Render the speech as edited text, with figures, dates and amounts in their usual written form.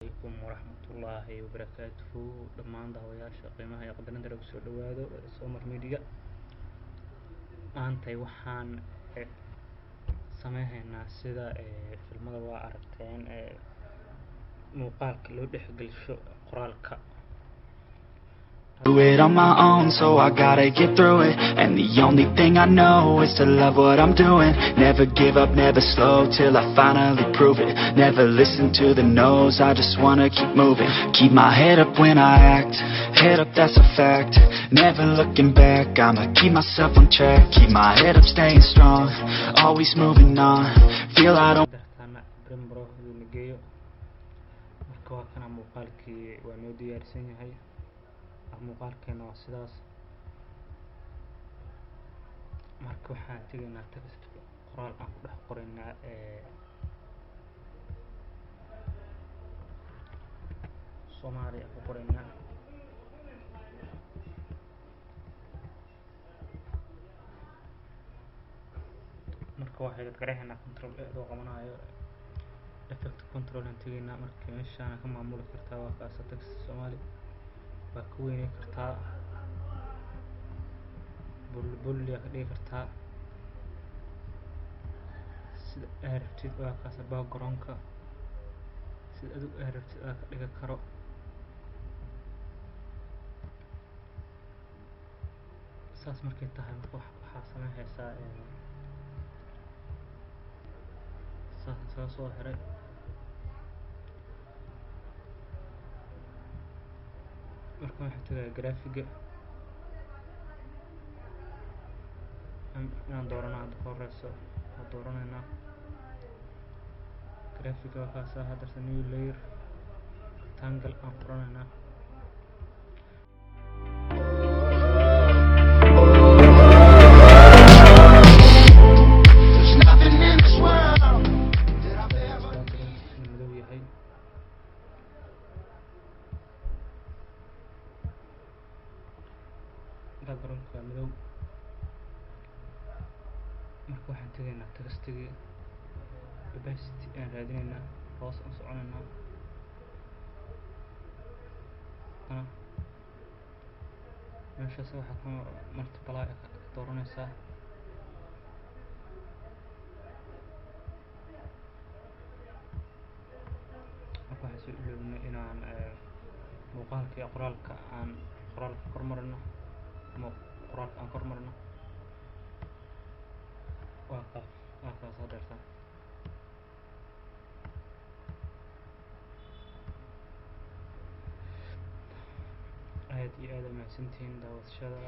عليكم ورحمة الله وبركاته دمان دعوياشا قيمها يقدرن درب سو دواادو سومر ميديا maantay waxaan sameeynaa sida filmada waa aragteen muuqaalka loo dhexgeliyo qoraalka Do it on my own, so I gotta get through it. And the only thing I know is to love what I'm doing. Never give up, never slow, till I finally prove it. Never listen to the no's, I just wanna keep moving. Keep my head up when I act, head up, that's a fact. Never looking back, I'ma keep myself on track. Keep my head up, staying strong, always moving on. Feel I don't marka waa kana muuqaalkii waa noo diyaarsan yahay muuqaalkeena waa sidaas marka waxaan tegaynaa text qoraal aan ku dhex qoraynaa Soomaali ku qoraynaa marka waxay garaynaa control oo qabanayo effect control aan tegaynaa marka meeshaan ka maamuli kartaa waa kaasa text Soomaali waa ku weynay kartaa bulbul ya ka dhigi kartaa sida aragtid waa kaasa background-ka sida aad u aragtid ka dhigi karo saas markay tahay marka waxa sameeyaysaa saas soo xiray marka waxa tagay graphic aan dooranaa hadda horeyso dooranayna graphic waxa hadda new layer tangle aan qoranayna background-ka madow marka waxaan tegaynaa textiga opacity aan raadinaynaa hoos aan soconaynaa meeshaas waxa ka multiply ka dooranaysaa marka waxaan soo iloobnay inaan muuqaalka iyo qoraalka aan kormarino qoraalka aan kormarino waa kaas hadeertaan aad iyo aad u mahadsantihiin daawashada